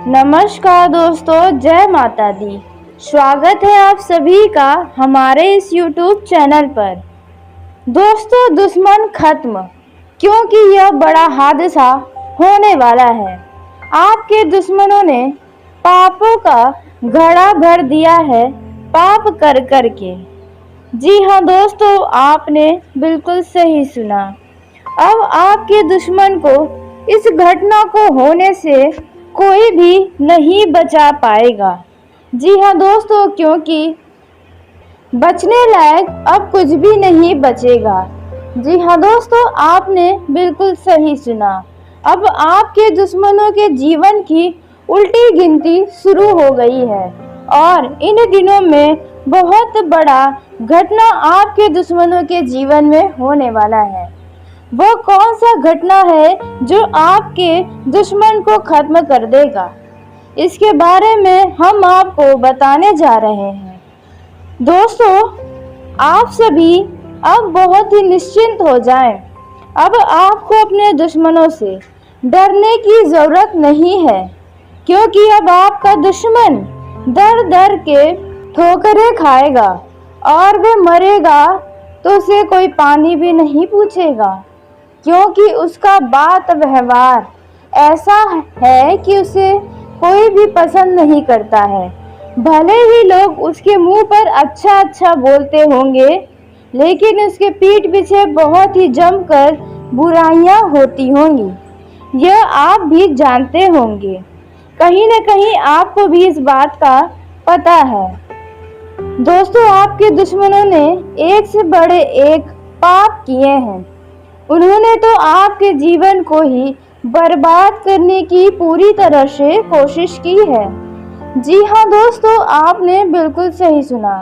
नमस्कार दोस्तों, जय माता दी। स्वागत है आप सभी का हमारे इस YouTube चैनल पर। दोस्तों, दुश्मन खत्म, क्योंकि यह बड़ा हादसा होने वाला है। आपके दुश्मनों ने पापों का घड़ा भर दिया है, पाप कर कर के। जी हाँ दोस्तों, आपने बिल्कुल सही सुना। अब आपके दुश्मन को इस घटना को होने से कोई भी नहीं बचा पाएगा। जी हाँ दोस्तों, क्योंकि बचने लायक अब कुछ भी नहीं बचेगा। जी हाँ दोस्तों, आपने बिल्कुल सही सुना। अब आपके दुश्मनों के जीवन की उल्टी गिनती शुरू हो गई है और इन दिनों में बहुत बड़ा घटना आपके दुश्मनों के जीवन में होने वाला है। वो कौन सा घटना है जो आपके दुश्मन को खत्म कर देगा, इसके बारे में हम आपको बताने जा रहे हैं। दोस्तों, आप सभी अब बहुत ही निश्चिंत हो जाएं। अब आपको अपने दुश्मनों से डरने की ज़रूरत नहीं है, क्योंकि अब आपका दुश्मन दर दर के ठोकरें खाएगा और वह मरेगा तो उसे कोई पानी भी नहीं पूछेगा, क्योंकि उसका बात व्यवहार ऐसा है कि उसे कोई भी पसंद नहीं करता है। भले ही लोग उसके मुंह पर अच्छा अच्छा बोलते होंगे, लेकिन उसके पीठ पीछे बहुत ही जमकर बुराइयां होती होंगी। यह आप भी जानते होंगे। कहीं न कहीं आपको भी इस बात का पता है। दोस्तों, आपके दुश्मनों ने एक से बड़े एक पाप किए हैं। उन्होंने तो आपके जीवन को ही बर्बाद करने की पूरी तरह से कोशिश की है। जी हाँ दोस्तों, आपने बिल्कुल सही सुना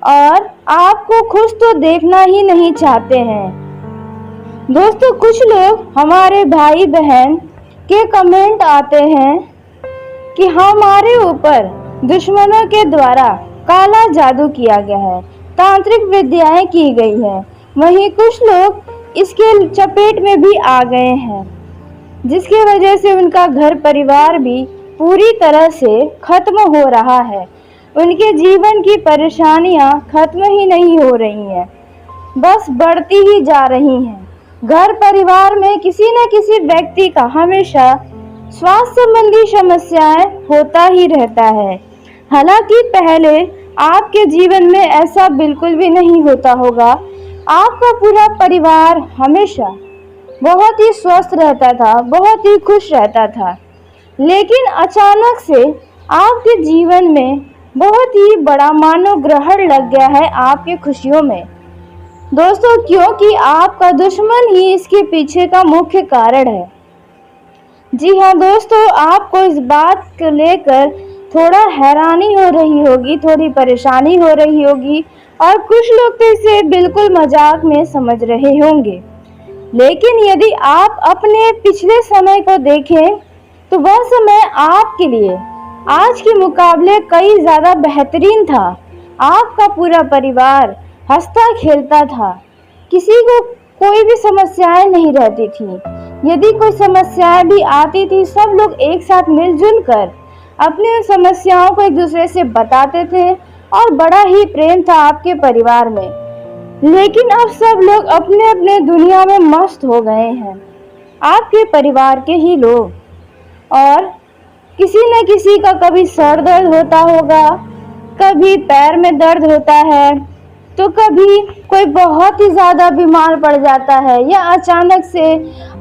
और आपको खुश तो देखना ही नहीं चाहते हैं। दोस्तों, कुछ लोग हमारे भाई बहन के कमेंट आते हैं कि हमारे ऊपर दुश्मनों के द्वारा काला जादू किया गया है, तांत्रिक विद्याएं की गई है। वहीं कुछ लोग इसके चपेट में भी आ गए हैं, जिसकी वजह से उनका घर परिवार भी पूरी तरह से खत्म हो रहा है। उनके जीवन की परेशानियां खत्म ही नहीं हो रही हैं, बस बढ़ती ही जा रही हैं। घर परिवार में किसी न किसी व्यक्ति का हमेशा स्वास्थ्य संबंधी समस्याएं होता ही रहता है। हालांकि पहले आपके जीवन में ऐसा बिल्कुल भी नहीं होता होगा। आपका पूरा परिवार हमेशा बहुत ही स्वस्थ रहता था, बहुत ही खुश रहता था, लेकिन अचानक से आपके जीवन में बहुत ही बड़ा मानो ग्रहण लग गया है आपके खुशियों में। दोस्तों, क्योंकि आपका दुश्मन ही इसके पीछे का मुख्य कारण है। जी हाँ दोस्तों, आपको इस बात को लेकर थोड़ा हैरानी हो रही होगी, थोड़ी परेशानी हो रही होगी और कुछ लोग तो इसे बिल्कुल मजाक में समझ रहे होंगे। लेकिन यदि आप अपने पिछले समय को देखें तो वह समय आपके लिए आज के मुकाबले कई ज़्यादा बेहतरीन था। आपका पूरा परिवार हंसता खेलता था, किसी को कोई भी समस्याएं नहीं रहती थी। यदि कोई समस्याएं भी आती थी, सब लोग एक साथ मिलजुल कर अपनी समस्याओं को एक दूसरे से बताते थे और बड़ा ही प्रेम था आपके परिवार में। लेकिन अब सब लोग अपने अपने दुनिया में मस्त हो गए हैं, आपके परिवार के ही लोग। और किसी न किसी का कभी सर दर्द होता होगा, कभी पैर में दर्द होता है, तो कभी कोई बहुत ही ज़्यादा बीमार पड़ जाता है, या अचानक से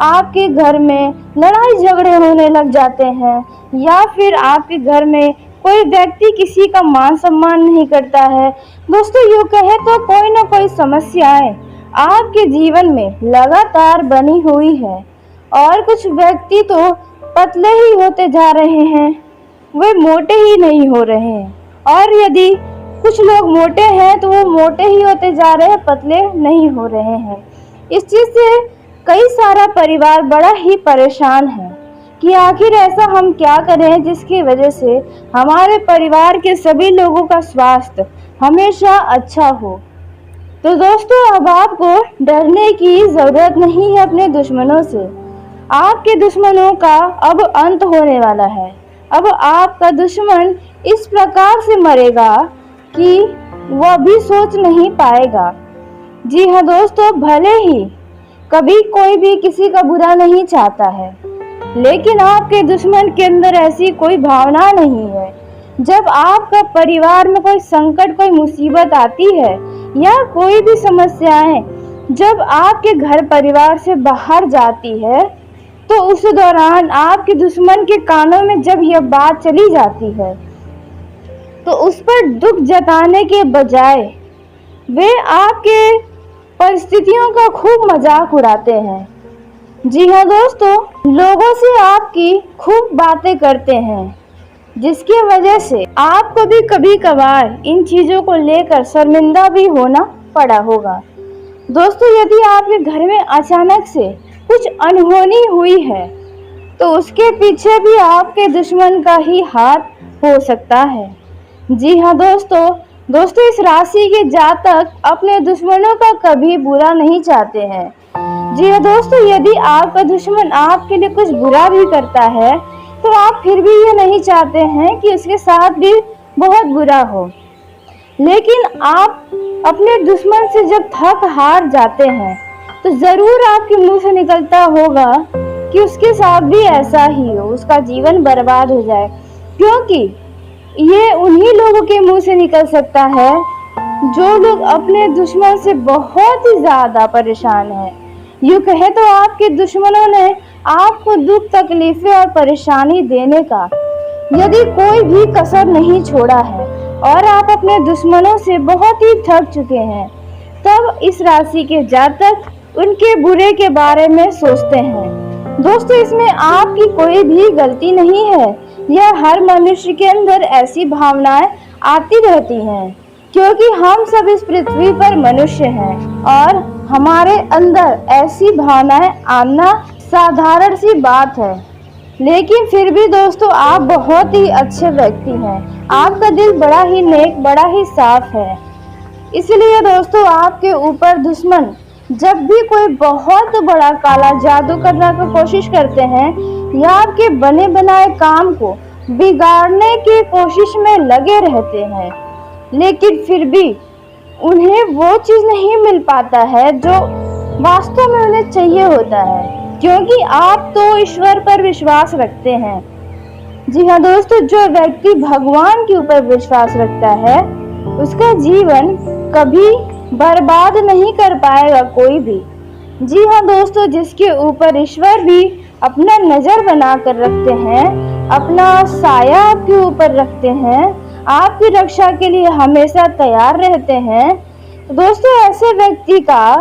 आपके घर में लड़ाई झगड़े होने लग जाते हैं, या फिर आपके घर में कोई व्यक्ति किसी का मान सम्मान नहीं करता है। दोस्तों, यूँ कहे तो कोई ना कोई समस्याएं आपके जीवन में लगातार बनी हुई है और कुछ व्यक्ति तो पतले ही होते जा रहे हैं, वे मोटे ही नहीं हो रहे हैं। और यदि कुछ लोग मोटे हैं तो वो मोटे ही होते जा रहे हैं, पतले नहीं हो रहे हैं। इस चीज़ से कई सारा परिवार बड़ा ही परेशान है कि आखिर ऐसा हम क्या करें जिसकी वजह से हमारे परिवार के सभी लोगों का स्वास्थ्य हमेशा अच्छा हो। तो दोस्तों, अब आपको डरने की ज़रूरत नहीं है अपने दुश्मनों से। आपके दुश्मनों का अब अंत होने वाला है। अब आपका दुश्मन इस प्रकार से मरेगा कि वह भी सोच नहीं पाएगा। जी हाँ दोस्तों, भले ही कभी कोई भी किसी का बुरा नहीं चाहता है, लेकिन आपके दुश्मन के अंदर ऐसी कोई भावना नहीं है। जब आपका परिवार में कोई संकट, कोई मुसीबत आती है या कोई भी समस्याएं जब आपके घर परिवार से बाहर जाती है, तो उस दौरान आपके दुश्मन के कानों में जब यह बात चली जाती है, तो उस पर दुख जताने के बजाय वे आपके परिस्थितियों का खूब मजाक उड़ाते हैं। जी हाँ दोस्तों, लोगों से आपकी खूब बातें करते हैं, जिसकी वजह से आपको भी कभी कभार इन चीज़ों को लेकर शर्मिंदा भी होना पड़ा होगा। दोस्तों, यदि आपके घर में अचानक से कुछ अनहोनी हुई है, तो उसके पीछे भी आपके दुश्मन का ही हाथ हो सकता है। जी हाँ दोस्तों, इस राशि के जातक अपने दुश्मनों का कभी बुरा नहीं चाहते हैं। जी हाँ दोस्तों, यदि आपका दुश्मन आपके लिए कुछ बुरा भी करता है, तो आप फिर भी ये नहीं चाहते हैं कि उसके साथ भी बहुत बुरा हो। लेकिन आप अपने दुश्मन से जब थक हार जाते हैं, तो जरूर आपके मुंह से निकलता होगा कि उसके साथ भी ऐसा ही हो, उसका जीवन बर्बाद हो जाए। क्योंकि ये उन्हीं लोगों के मुंह से निकल सकता है जो लोग अपने दुश्मन से बहुत ही ज्यादा परेशान हैं। यूँ कहे तो आपके दुश्मनों ने आपको दुख, तकलीफें और परेशानी देने का यदि कोई भी कसर नहीं छोड़ा है और आप अपने दुश्मनों से बहुत ही थक चुके हैं, तब इस राशि के जातक उनके बुरे के बारे में सोचते हैं। दोस्तों, इसमें आपकी कोई भी गलती नहीं है। यह हर मनुष्य के अंदर ऐसी भावनाएं आती रहती हैं, क्योंकि हम सब इस पृथ्वी पर मनुष्य हैं और हमारे अंदर ऐसी भावनाएं आना साधारण सी बात है। लेकिन फिर भी दोस्तों, आप बहुत ही अच्छे व्यक्ति हैं। आपका दिल बड़ा ही नेक, बड़ा ही साफ है। इसलिए दोस्तों, आपके ऊपर दुश्मन जब भी कोई बहुत बड़ा काला जादू करने की कोशिश करते हैं या आपके बने बनाए काम को बिगाड़ने की कोशिश में लगे रहते हैं, लेकिन फिर भी उन्हें वो चीज़ नहीं मिल पाता है जो वास्तव में उन्हें चाहिए होता है, क्योंकि आप तो ईश्वर पर विश्वास रखते हैं। जी हाँ दोस्तों, जो व्यक्ति भगवान के ऊपर विश्वास रखता है, उसका जीवन कभी बर्बाद नहीं कर पाएगा कोई भी। जी हाँ दोस्तों, जिसके ऊपर ईश्वर भी अपना नज़र बना कर रखते हैं, अपना साया आपके ऊपर रखते हैं, आपकी रक्षा के लिए हमेशा तैयार रहते हैं, तो दोस्तों ऐसे व्यक्ति का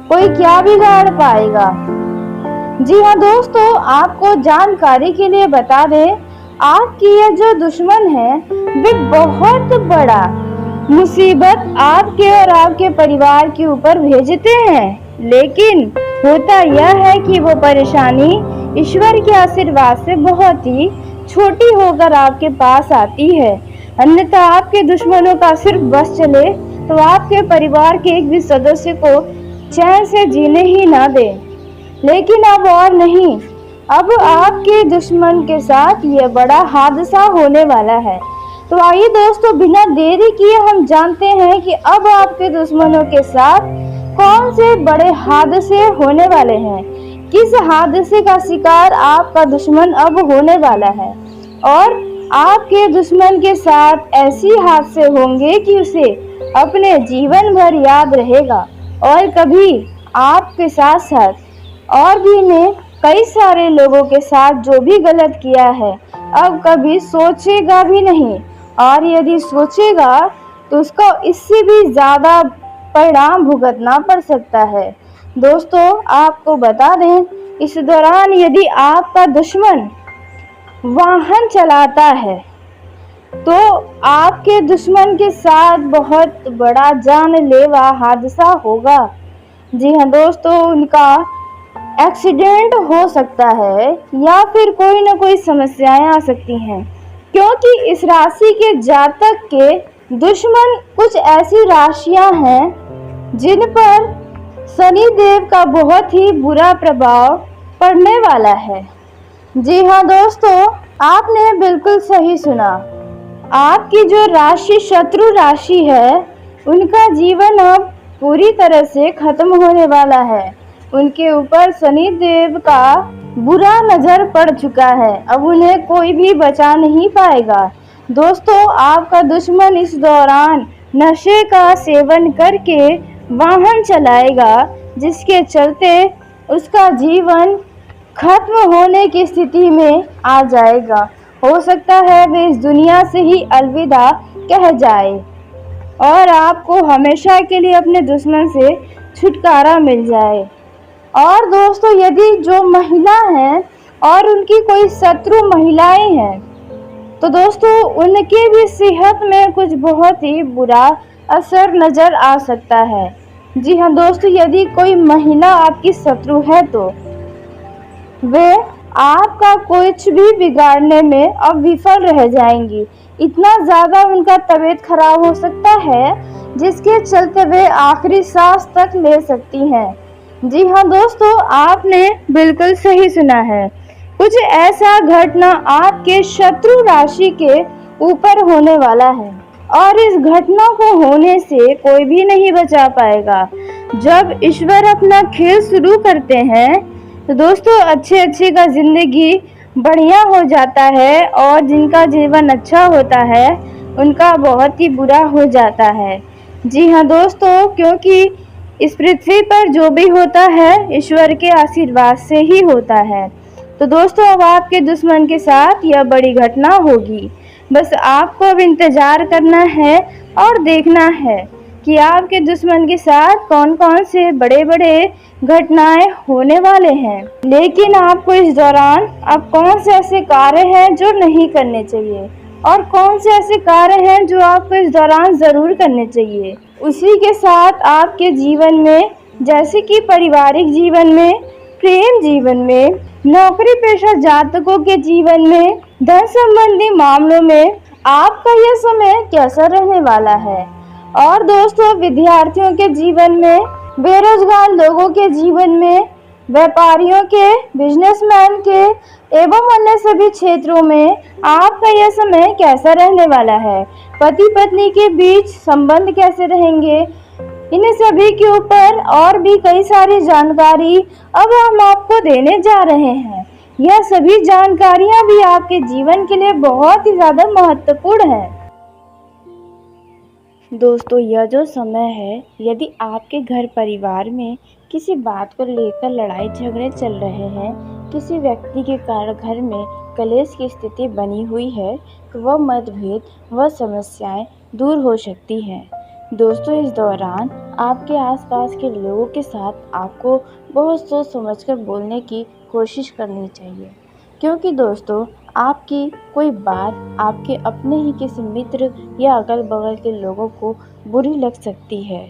कोई क्या बिगाड़ पाएगा। जी हाँ दोस्तों, आपको जानकारी के लिए बता दें, आपकी ये जो दुश्मन है वे बहुत बड़ा मुसीबत आपके और आपके परिवार के ऊपर भेजते हैं, लेकिन होता यह है कि वो परेशानी ईश्वर के आशीर्वाद से बहुत ही छोटी होकर आपके पास आती है। अन्यथा आपके दुश्मनों का सिर्फ बस चले तो आपके परिवार के एक भी सदस्य को चैन से जीने ही ना दे। लेकिन अब और नहीं, अब आपके दुश्मन के साथ ये बड़ा हादसा होने वाला है। तो आइए दोस्तों, बिना देरी किए हम जानते हैं कि अब आपके दुश्मनों के साथ कौन से बड़े हादसे होने वाले हैं, किस हादसे का शिकार आपका दुश्मन अब होने वाला है, और आपके दुश्मन के साथ ऐसी हादसे होंगे कि उसे अपने जीवन भर याद रहेगा। और कभी आपके साथ साथ और भी ने कई सारे लोगों के साथ जो भी गलत किया है, अब कभी सोचेगा भी नहीं, और यदि सोचेगा तो उसका इससे भी ज़्यादा परिणाम भुगतना पड़ सकता है। दोस्तों, आपको बता दें, इस दौरान यदि आपका दुश्मन वाहन चलाता है, तो आपके दुश्मन के साथ बहुत बड़ा जानलेवा हादसा होगा। जी हाँ दोस्तों, उनका एक्सीडेंट हो सकता है या फिर कोई ना कोई समस्याएं आ सकती हैं, क्योंकि इस राशि के जातक के दुश्मन कुछ ऐसी राशियां हैं जिन पर शनि देव का बहुत ही बुरा प्रभाव पड़ने वाला है। जी हाँ दोस्तों, आपने बिल्कुल सही सुना। आपकी जो राशि शत्रु राशि है, उनका जीवन अब पूरी तरह से खत्म होने वाला है। उनके ऊपर शनि देव का बुरा नजर पड़ चुका है। अब उन्हें कोई भी बचा नहीं पाएगा। दोस्तों, आपका दुश्मन इस दौरान नशे का सेवन करके वाहन चलाएगा, जिसके चलते उसका जीवन खत्म होने की स्थिति में आ जाएगा। हो सकता है वे इस दुनिया से ही अलविदा कह जाए और आपको हमेशा के लिए अपने दुश्मन से छुटकारा मिल जाए। और दोस्तों, यदि जो महिला हैं और उनकी कोई शत्रु महिलाएं हैं, तो दोस्तों उनके भी सेहत में कुछ बहुत ही बुरा असर नज़र आ सकता है। जी हाँ दोस्तों, यदि कोई महिला आपकी शत्रु है तो वे आपका कुछ भी बिगाड़ने में अब विफल रह जाएंगी। इतना ज़्यादा उनका तबीयत खराब हो सकता है, जिसके चलते वे आखिरी सांस तक ले सकती हैं। जी हाँ दोस्तों, आपने बिल्कुल सही सुना है। कुछ ऐसा घटना आपके शत्रु राशि के ऊपर होने वाला है और इस घटना को होने से कोई भी नहीं बचा पाएगा। जब ईश्वर अपना खेल शुरू करते हैं तो दोस्तों अच्छे का ज़िंदगी बढ़िया हो जाता है और जिनका जीवन अच्छा होता है उनका बहुत ही बुरा हो जाता है। जी हाँ दोस्तों, क्योंकि इस पृथ्वी पर जो भी होता है ईश्वर के आशीर्वाद से ही होता है। तो दोस्तों, अब आपके दुश्मन के साथ यह बड़ी घटना होगी। बस आपको अब इंतज़ार करना है और देखना है कि आपके दुश्मन के साथ कौन कौन से बड़े बड़े घटनाएं होने वाले हैं। लेकिन आपको इस दौरान अब कौन से ऐसे कार्य हैं जो नहीं करने चाहिए और कौन से ऐसे कार्य हैं जो आपको इस दौरान ज़रूर करने चाहिए। उसी के साथ आपके जीवन में, जैसे कि पारिवारिक जीवन में, प्रेम जीवन में, नौकरी पेशा जातकों के जीवन में, धन संबंधी मामलों में आपका यह समय कैसा रहने वाला है। और दोस्तों, विद्यार्थियों के जीवन में, बेरोजगार लोगों के जीवन में, व्यापारियों के, बिजनेसमैन के एवं अन्य सभी क्षेत्रों में आपका यह समय कैसा रहने वाला है। पति पत्नी के बीच संबंध कैसे रहेंगे, इन सभी के ऊपर और भी कई सारी जानकारी अब हम आपको देने जा रहे हैं। यह सभी जानकारियां भी आपके जीवन के लिए बहुत ही ज़्यादा महत्वपूर्ण है। दोस्तों, यह जो समय है, यदि आपके घर परिवार में किसी बात को लेकर लड़ाई झगड़े चल रहे हैं, किसी व्यक्ति के कारण घर में कलेश की स्थिति बनी हुई है, तो वह मतभेद, वह समस्याएं दूर हो सकती हैं। दोस्तों, इस दौरान आपके आसपास के लोगों के साथ आपको बहुत सोच समझकर बोलने की कोशिश करनी चाहिए, क्योंकि दोस्तों आपकी कोई बात आपके अपने ही किसी मित्र या अगल बगल के लोगों को बुरी लग सकती है।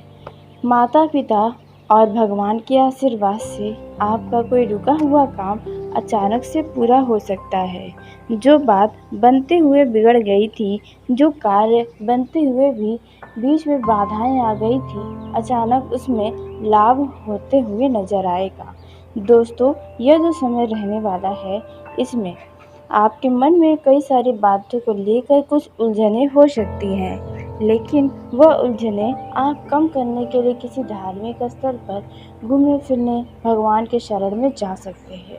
माता पिता और भगवान के आशीर्वाद से आपका कोई रुका हुआ काम अचानक से पूरा हो सकता है। जो बात बनते हुए बिगड़ गई थी, जो कार्य बनते हुए भी बीच में बाधाएं आ गई थी, अचानक उसमें लाभ होते हुए नजर आएगा। दोस्तों, यह जो समय रहने वाला है, इसमें आपके मन में कई सारी बातों को लेकर कुछ उलझनें हो सकती हैं, लेकिन वह उलझनें आप कम करने के लिए किसी धार्मिक स्थल पर घूमने फिरने, भगवान के शरण में जा सकते हैं।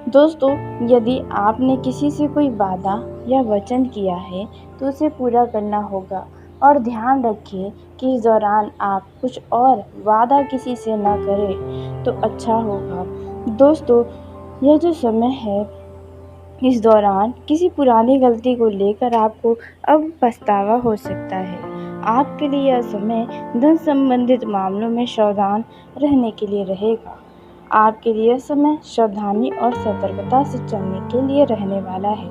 दोस्तों, यदि आपने किसी से कोई वादा या वचन किया है तो उसे पूरा करना होगा और ध्यान रखिए कि इस दौरान आप कुछ और वादा किसी से ना करें तो अच्छा होगा। दोस्तों, यह जो समय है, इस दौरान किसी पुरानी गलती को लेकर आपको अब पछतावा हो सकता है। आपके लिए यह समय धन संबंधित मामलों में सावधान रहने के लिए रहेगा। आपके लिए यह समय सावधानी और सतर्कता से चलने के लिए रहने वाला है।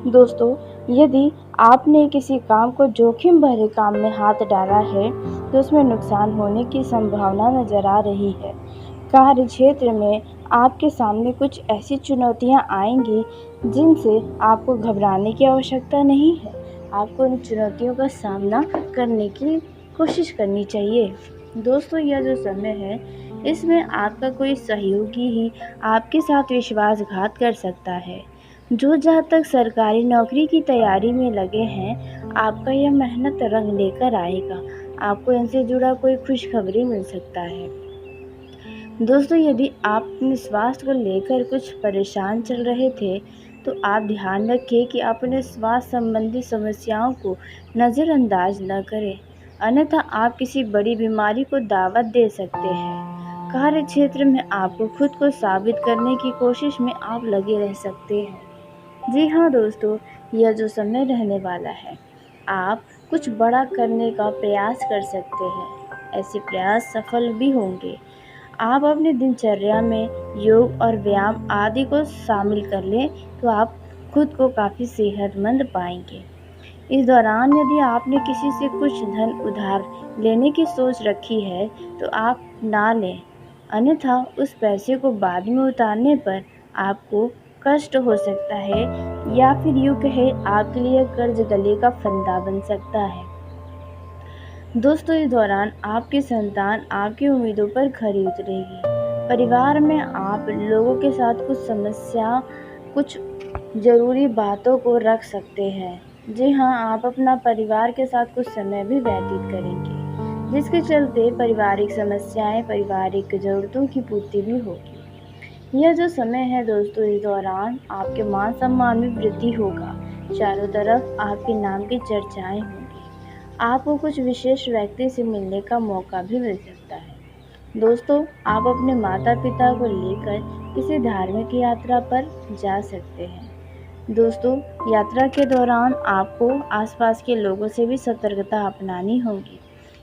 दोस्तों, यदि आपने किसी काम को जोखिम भरे काम में हाथ डाला है तो उसमें नुकसान होने की संभावना नज़र आ रही है। कार्य क्षेत्र में आपके सामने कुछ ऐसी चुनौतियां आएंगी जिनसे आपको घबराने की आवश्यकता नहीं है। आपको उन चुनौतियों का सामना करने की कोशिश करनी चाहिए। दोस्तों, यह जो समय है, इसमें आपका कोई सहयोगी ही आपके साथ विश्वासघात कर सकता है। जो जहाँ तक सरकारी नौकरी की तैयारी में लगे हैं, आपका यह मेहनत रंग लेकर आएगा। आपको इनसे जुड़ा कोई खुशखबरी मिल सकता है। दोस्तों, यदि आप अपने स्वास्थ्य को लेकर कुछ परेशान चल रहे थे, तो आप ध्यान रखें कि आप अपने स्वास्थ्य संबंधी समस्याओं को नज़रअंदाज न करें, अन्यथा आप किसी बड़ी बीमारी को दावत दे सकते हैं। कार्य क्षेत्र में आपको खुद को साबित करने की कोशिश में आप लगे रह सकते हैं। जी हाँ दोस्तों, यह जो समय रहने वाला है, आप कुछ बड़ा करने का प्रयास कर सकते हैं। ऐसे प्रयास सफल भी होंगे। आप अपनी दिनचर्या में योग और व्यायाम आदि को शामिल कर लें, तो आप खुद को काफ़ी सेहतमंद पाएंगे। इस दौरान यदि आपने किसी से कुछ धन उधार लेने की सोच रखी है, तो आप ना लें, अन्यथा उस पैसे को बाद में उतारने पर आपको कष्ट हो सकता है, या फिर यूँ कहें आपके लिए कर्ज गले का फंदा बन सकता है। दोस्तों, इस दौरान आपकी संतान आपकी उम्मीदों पर खरी उतरेगी। परिवार में आप लोगों के साथ कुछ ज़रूरी बातों को रख सकते हैं। जी हाँ, आप अपना परिवार के साथ कुछ समय भी व्यतीत करेंगे, जिसके चलते पारिवारिक समस्याएं, पारिवारिक ज़रूरतों की पूर्ति भी होगी। यह जो समय है दोस्तों, इस दौरान आपके मान सम्मान में वृद्धि होगा। चारों तरफ आपके नाम की चर्चाएं होंगी। आपको कुछ विशेष व्यक्ति से मिलने का मौका भी मिल सकता है। दोस्तों, आप अपने माता पिता को लेकर किसी धार्मिक यात्रा पर जा सकते हैं। दोस्तों, यात्रा के दौरान आपको आसपास के लोगों से भी सतर्कता अपनानी होगी,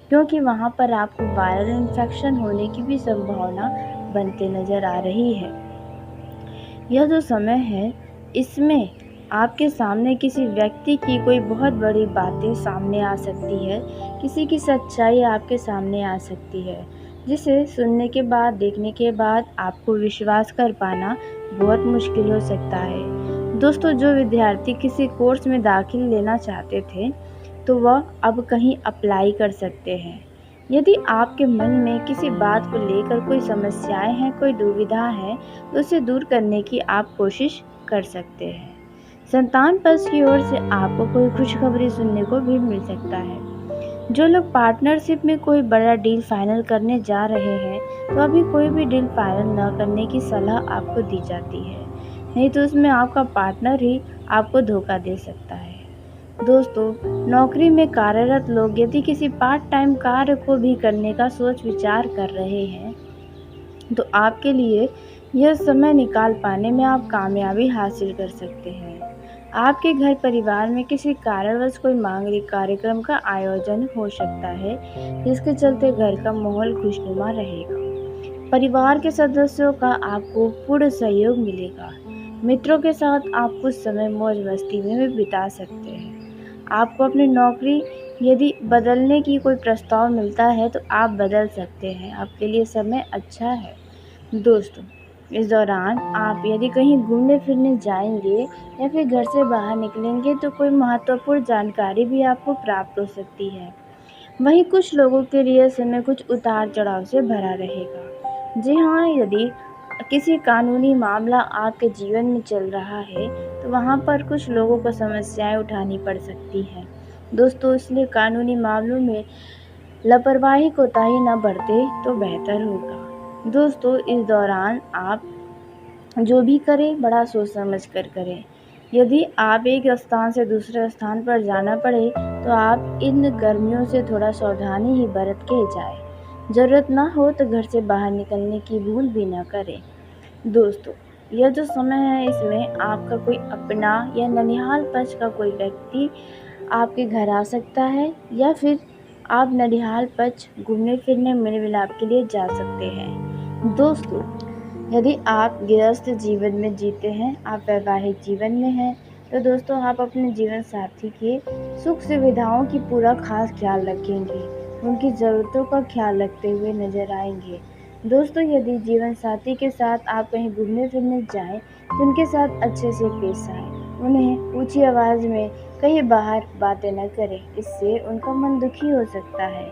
क्योंकि वहाँ पर आपको वायरल इन्फेक्शन होने की भी संभावना बनते नज़र आ रही है। यह जो समय है, इसमें आपके सामने किसी व्यक्ति की कोई बहुत बड़ी बातें सामने आ सकती है, किसी की सच्चाई आपके सामने आ सकती है, जिसे सुनने के बाद, देखने के बाद आपको विश्वास कर पाना बहुत मुश्किल हो सकता है। दोस्तों, जो विद्यार्थी किसी कोर्स में दाखिल लेना चाहते थे, तो वह अब कहीं अप्लाई कर सकते हैं। यदि आपके मन में किसी बात को लेकर कोई समस्याएं हैं, कोई दुविधा है, तो उसे दूर करने की आप कोशिश कर सकते हैं। संतान पक्ष की ओर से आपको कोई खुशखबरी सुनने को भी मिल सकता है। जो लोग पार्टनरशिप में कोई बड़ा डील फाइनल करने जा रहे हैं, तो अभी कोई भी डील फाइनल न करने की सलाह आपको दी जाती है, नहीं तो उसमें आपका पार्टनर ही आपको धोखा दे सकता है। दोस्तों, नौकरी में कार्यरत लोग यदि किसी पार्ट टाइम कार्य को भी करने का सोच विचार कर रहे हैं, तो आपके लिए यह समय निकाल पाने में आप कामयाबी हासिल कर सकते हैं। आपके घर परिवार में किसी कारणवश कोई मांगलिक कार्यक्रम का आयोजन हो सकता है, जिसके चलते घर का माहौल खुशनुमा रहेगा। परिवार के सदस्यों का आपको पूर्ण सहयोग मिलेगा। मित्रों के साथ आप कुछ समय मौज मस्ती में भी बिता सकते हैं। आपको अपनी नौकरी यदि बदलने की कोई प्रस्ताव मिलता है, तो आप बदल सकते हैं। आपके लिए समय अच्छा है। दोस्तों, इस दौरान आप यदि कहीं घूमने फिरने जाएंगे या फिर घर से बाहर निकलेंगे, तो कोई महत्वपूर्ण जानकारी भी आपको प्राप्त हो सकती है। वहीं कुछ लोगों के लिए समय कुछ उतार चढ़ाव से भरा रहेगा। जी हाँ, यदि किसी कानूनी मामला आपके जीवन में चल रहा है, तो वहाँ पर कुछ लोगों को समस्याएं उठानी पड़ सकती हैं। दोस्तों, इसलिए कानूनी मामलों में लापरवाही कोताही न बरते तो बेहतर होगा। दोस्तों, इस दौरान आप जो भी करें, बड़ा सोच समझ कर करें। यदि आप एक स्थान से दूसरे स्थान पर जाना पड़े, तो आप इन गर्मियों से थोड़ा सावधानी ही बरत के जाएं। ज़रूरत ना हो तो घर से बाहर निकलने की भूल भी ना करें। दोस्तों, यह जो समय है, इसमें आपका कोई अपना या ननिहाल पक्ष का कोई व्यक्ति आपके घर आ सकता है, या फिर आप ननिहाल पक्ष घूमने फिरने मेल मिलाप के लिए जा सकते हैं। दोस्तों, यदि आप गृहस्थ जीवन में जीते हैं, आप वैवाहिक जीवन में हैं, तो दोस्तों आप अपने जीवन साथी के सुख सुविधाओं की पूरा खास ख्याल रखेंगे, उनकी ज़रूरतों का ख्याल रखते हुए नजर आएंगे। दोस्तों, यदि जीवन साथी के साथ आप कहीं घूमने फिरने जाएं, तो उनके साथ अच्छे से पेश आएं। उन्हें ऊंची आवाज़ में कहीं बाहर बातें न करें, इससे उनका मन दुखी हो सकता है।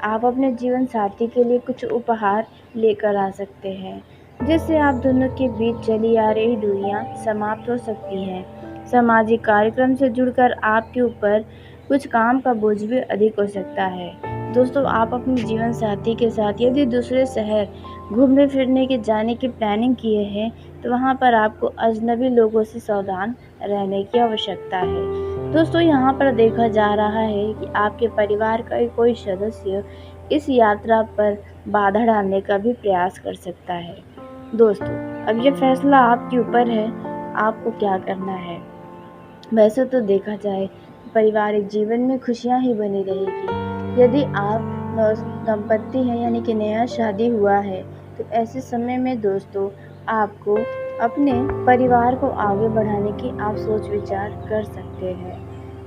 आप अपने जीवन साथी के लिए कुछ उपहार लेकर आ सकते हैं। जिससे आप दोनों के बीच चली आ रही दूरियां समाप्त हो सकती हैं। सामाजिक कार्यक्रम से जुड़कर आपके ऊपर कुछ काम का बोझ भी अधिक हो सकता है। दोस्तों, आप अपने जीवन साथी के साथ यदि दूसरे शहर घूमने फिरने के जाने की प्लानिंग किए हैं, तो वहाँ पर आपको अजनबी लोगों से सावधान रहने की आवश्यकता है। दोस्तों, यहाँ पर देखा जा रहा है कि आपके परिवार का ही कोई सदस्य इस यात्रा पर बाधा डालने का भी प्रयास कर सकता है। दोस्तों, अब ये फैसला आपके ऊपर है, आपको क्या करना है। वैसे तो देखा जाए तो पारिवारिक जीवन में खुशियाँ ही बनी रहेगी। यदि आप दंपत्ति हैं यानी कि नया शादी हुआ है, तो ऐसे समय में दोस्तों आपको अपने परिवार को आगे बढ़ाने की आप सोच विचार कर सकते हैं।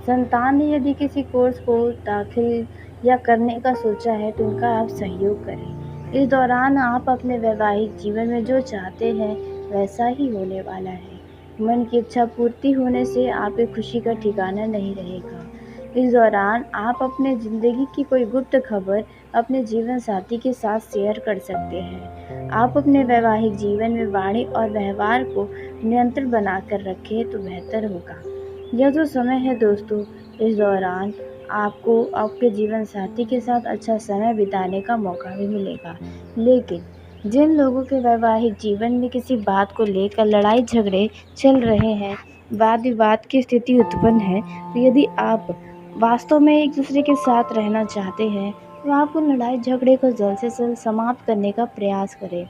संतान ने यदि किसी कोर्स को दाखिल या करने का सोचा है, तो उनका आप सहयोग करें। इस दौरान आप अपने वैवाहिक जीवन में जो चाहते हैं वैसा ही होने वाला है। मन की इच्छा पूर्ति होने से आपकी खुशी का ठिकाना नहीं रहेगा। इस दौरान आप अपने ज़िंदगी की कोई गुप्त खबर अपने जीवन साथी के साथ शेयर कर सकते हैं। आप अपने वैवाहिक जीवन में वाणी और व्यवहार को नियंत्रण बनाकर रखें तो बेहतर होगा। यह जो समय है दोस्तों, इस दौरान आपको आपके जीवन साथी के साथ अच्छा समय बिताने का मौका भी मिलेगा। लेकिन जिन लोगों के वैवाहिक जीवन में किसी बात को लेकर लड़ाई झगड़े चल रहे हैं, वाद विवाद की स्थिति उत्पन्न है, तो यदि आप वास्तव में एक दूसरे के साथ रहना चाहते हैं, तो आप उन लड़ाई झगड़े को जल्द से जल्द समाप्त करने का प्रयास करें।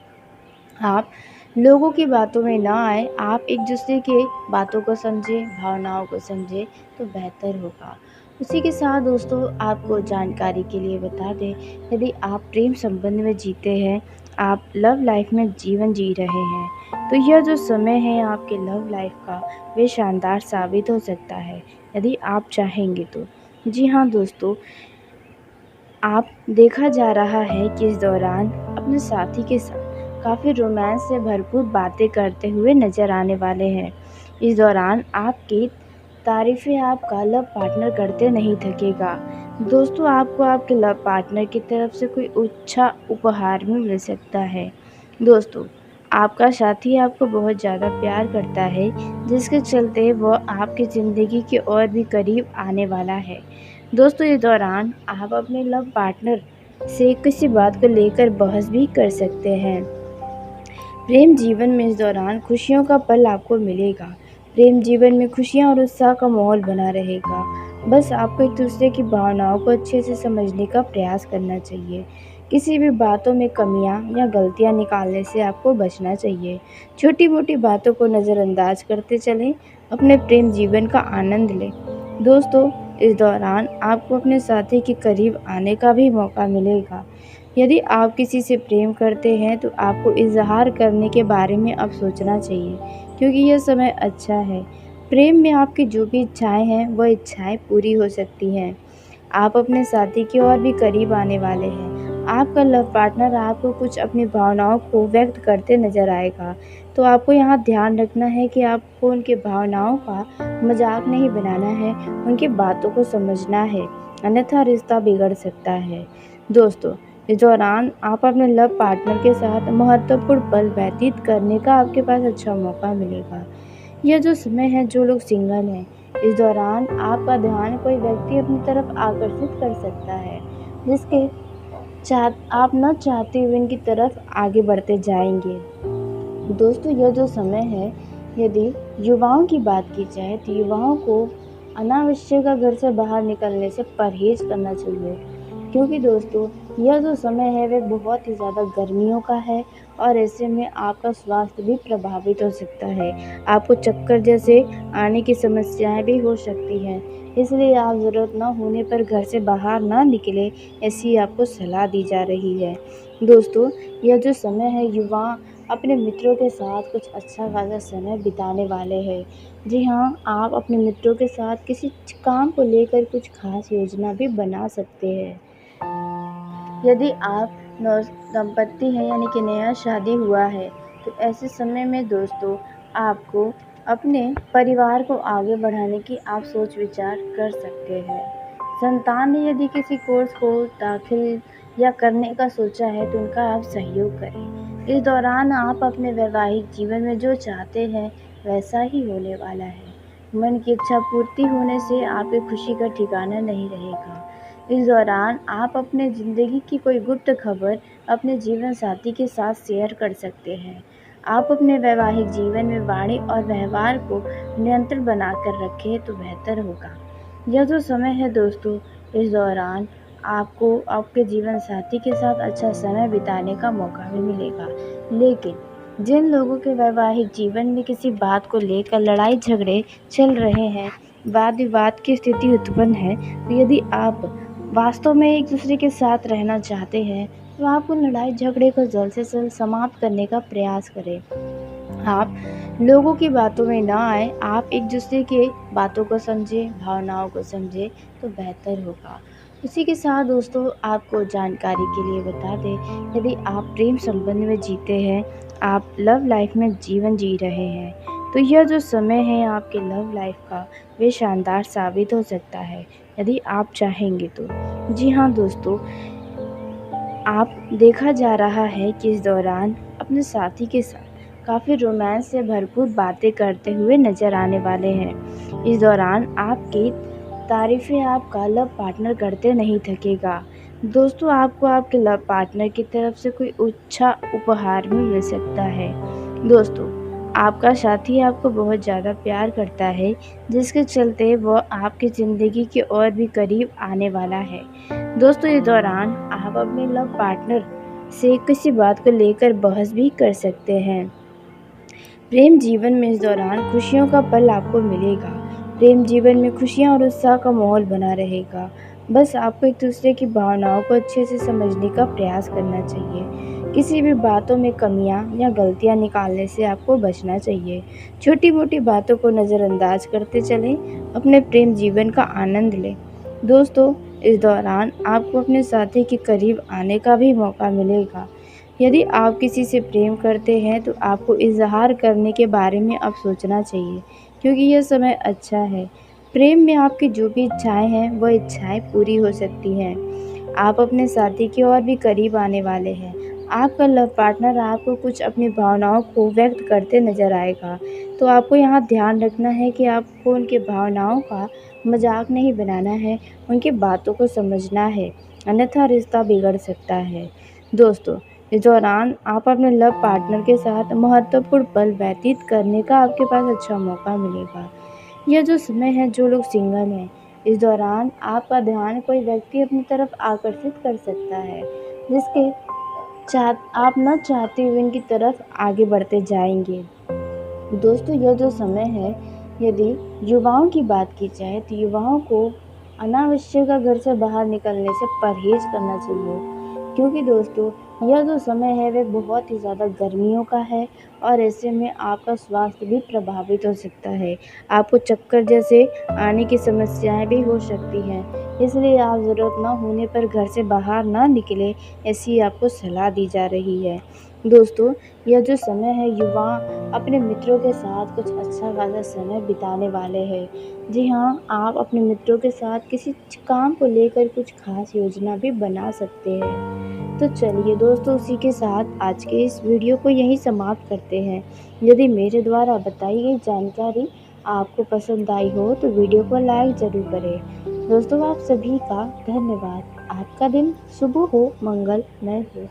आप लोगों की बातों में ना आए, आप एक दूसरे के बातों को समझें, भावनाओं को समझें तो बेहतर होगा। उसी के साथ दोस्तों आपको जानकारी के लिए बता दें, यदि आप प्रेम संबंध में जीते हैं, आप लव लाइफ में जीवन जी रहे हैं, तो यह जो समय है आपके लव लाइफ का, वे शानदार साबित हो सकता है यदि आप चाहेंगे तो। जी हाँ दोस्तों, आप देखा जा रहा है कि इस दौरान अपने साथी के साथ काफ़ी रोमांस से भरपूर बातें करते हुए नज़र आने वाले हैं। इस दौरान आपकी तारीफ़ें आपका लव पार्टनर करते नहीं थकेगा। दोस्तों, आपको आपके लव पार्टनर की तरफ से कोई अच्छा उपहार भी मिल सकता है। दोस्तों, आपका साथी आपको बहुत ज़्यादा प्यार करता है, जिसके चलते वह आपकी ज़िंदगी के और भी करीब आने वाला है। दोस्तों, इस दौरान आप अपने लव पार्टनर से किसी बात को लेकर बहस भी कर सकते हैं। प्रेम जीवन में इस दौरान खुशियों का पल आपको मिलेगा। प्रेम जीवन में खुशियाँ और उत्साह का माहौल बना रहेगा। बस आपको एक दूसरे की भावनाओं को अच्छे से समझने का प्रयास करना चाहिए। किसी भी बातों में कमियां या गलतियां निकालने से आपको बचना चाहिए। छोटी मोटी बातों को नज़रअंदाज करते चलें, अपने प्रेम जीवन का आनंद लें। दोस्तों, इस दौरान आपको अपने साथी के करीब आने का भी मौका मिलेगा। यदि आप किसी से प्रेम करते हैं, तो आपको इज़हार करने के बारे में अब सोचना चाहिए, क्योंकि यह समय अच्छा है। प्रेम में आपकी जो भी इच्छाएं हैं, वह इच्छाएं पूरी हो सकती हैं। आप अपने साथी की और भी करीब आने वाले हैं। आपका लव पार्टनर आपको कुछ अपनी भावनाओं को व्यक्त करते नज़र आएगा, तो आपको यहाँ ध्यान रखना है कि आपको उनकी भावनाओं का मजाक नहीं बनाना है, उनकी बातों को समझना है, अन्यथा रिश्ता बिगड़ सकता है। दोस्तों, इस दौरान आप अपने लव पार्टनर के साथ महत्वपूर्ण पल व्यतीत करने का आपके पास अच्छा मौका मिलेगा। यह जो समय है, जो लोग सिंगल हैं, इस दौरान आपका ध्यान कोई व्यक्ति अपनी तरफ आकर्षित कर सकता है, जिसके आप न चाहते हुए इनकी तरफ आगे बढ़ते जाएंगे। दोस्तों, यह जो समय है, यदि युवाओं की बात की जाए, तो युवाओं को अनावश्यक घर से बाहर निकलने से परहेज करना चाहिए, क्योंकि दोस्तों यह जो समय है वह बहुत ही ज़्यादा गर्मियों का है और ऐसे में आपका स्वास्थ्य भी प्रभावित हो सकता है। आपको चक्कर जैसे आने की समस्याएं भी हो सकती हैं, इसलिए आप ज़रूरत न होने पर घर से बाहर ना निकलें, ऐसी आपको सलाह दी जा रही है। दोस्तों, यह जो समय है, युवा अपने मित्रों के साथ कुछ अच्छा खासा समय बिताने वाले हैं। जी हाँ, आप अपने मित्रों के साथ किसी काम को लेकर कुछ खास योजना भी बना सकते हैं। यदि आप दंपत्ति हैं यानी कि नया शादी हुआ है, तो ऐसे समय में दोस्तों आपको अपने परिवार को आगे बढ़ाने की आप सोच विचार कर सकते हैं। संतान ने यदि किसी कोर्स को दाखिल या करने का सोचा है, तो उनका आप सहयोग करें। इस दौरान आप अपने वैवाहिक जीवन में जो चाहते हैं वैसा ही होने वाला है। मन की इच्छा पूर्ति होने से आपकी खुशी का ठिकाना नहीं रहेगा। इस दौरान आप अपने ज़िंदगी की कोई गुप्त खबर अपने जीवन साथी के साथ शेयर कर सकते हैं। आप अपने वैवाहिक जीवन में वाणी और व्यवहार को नियंत्रण बनाकर रखें तो बेहतर होगा। यह जो समय है दोस्तों, इस दौरान आपको आपके जीवन साथी के साथ अच्छा समय बिताने का मौका भी मिलेगा। लेकिन जिन लोगों के वैवाहिक जीवन में किसी बात को लेकर लड़ाई झगड़े चल रहे हैं, वाद विवाद की स्थिति उत्पन्न है, तो यदि आप वास्तव में एक दूसरे के साथ रहना चाहते हैं, तो आप उन लड़ाई झगड़े को जल्द से जल्द समाप्त करने का प्रयास करें। आप लोगों की बातों में ना आए, आप एक दूसरे की बातों को समझें, भावनाओं को समझें तो बेहतर होगा। उसी के साथ दोस्तों आपको जानकारी के लिए बता दें, यदि आप प्रेम संबंध में जीते हैं, आप लव लाइफ में जीवन जी रहे हैं, तो यह जो समय है आपके लव लाइफ का वे शानदार साबित हो सकता है, यदि आप चाहेंगे तो। जी हाँ दोस्तों, आप देखा जा रहा है कि इस दौरान अपने साथी के साथ काफ़ी रोमांस से भरपूर बातें करते हुए नज़र आने वाले हैं। इस दौरान आपकी तारीफ़ें आपका लव पार्टनर करते नहीं थकेगा। दोस्तों आपको आपके लव पार्टनर की तरफ से कोई अच्छा उपहार भी मिल सकता है। दोस्तों आपका साथी आपको बहुत ज़्यादा प्यार करता है, जिसके चलते वह आपकी ज़िंदगी के और भी करीब आने वाला है। दोस्तों इस दौरान आप अपने लव पार्टनर से किसी बात को लेकर बहस भी कर सकते हैं। प्रेम जीवन में इस दौरान खुशियों का पल आपको मिलेगा। प्रेम जीवन में खुशियाँ और उत्साह का माहौल बना रहेगा। बस आपको एक दूसरे की भावनाओं को अच्छे से समझने का प्रयास करना चाहिए। किसी भी बातों में कमियां या गलतियां निकालने से आपको बचना चाहिए। छोटी मोटी बातों को नज़रअंदाज करते चलें, अपने प्रेम जीवन का आनंद लें। दोस्तों इस दौरान आपको अपने साथी के करीब आने का भी मौका मिलेगा। यदि आप किसी से प्रेम करते हैं तो आपको इज़हार करने के बारे में अब सोचना चाहिए, क्योंकि यह समय अच्छा है। प्रेम में आपकी जो भी इच्छाएं हैं वह इच्छाएं पूरी हो सकती हैं। आप अपने साथी की और भी करीब आने वाले हैं। आपका लव पार्टनर आपको कुछ अपनी भावनाओं को व्यक्त करते नज़र आएगा, तो आपको यहाँ ध्यान रखना है कि आपको उनकी भावनाओं का मजाक नहीं बनाना है, उनकी बातों को समझना है, अन्यथा रिश्ता बिगड़ सकता है। दोस्तों इस दौरान आप अपने लव पार्टनर के साथ महत्वपूर्ण पल व्यतीत करने का आपके पास अच्छा मौका मिलेगा। यह जो समय है, जो लोग सिंगल हैं, इस दौरान आपका ध्यान कोई व्यक्ति अपनी तरफ आकर्षित कर सकता है, जिसके आप न चाहते हुए इनकी तरफ आगे बढ़ते जाएंगे। दोस्तों यह जो समय है, यदि युवाओं की बात की जाए तो युवाओं को अनावश्यक घर से बाहर निकलने से परहेज करना चाहिए, क्योंकि दोस्तों यह जो समय है वह बहुत ही ज़्यादा गर्मियों का है और ऐसे में आपका स्वास्थ्य भी प्रभावित हो सकता है। आपको चक्कर जैसे आने की समस्याएं भी हो सकती हैं, इसलिए आप ज़रूरत न होने पर घर से बाहर ना निकलें, ऐसी आपको सलाह दी जा रही है। दोस्तों यह जो समय है, युवा अपने मित्रों के साथ कुछ अच्छा खासा समय बिताने वाले हैं। जी हाँ, आप अपने मित्रों के साथ किसी काम को लेकर कुछ खास योजना भी बना सकते हैं। तो चलिए दोस्तों, उसी के साथ आज के इस वीडियो को यहीं समाप्त करते हैं। यदि मेरे द्वारा बताई गई जानकारी आपको पसंद आई हो तो वीडियो को लाइक ज़रूर करें। दोस्तों आप सभी का धन्यवाद। आपका दिन शुभ हो, मंगलमय हो।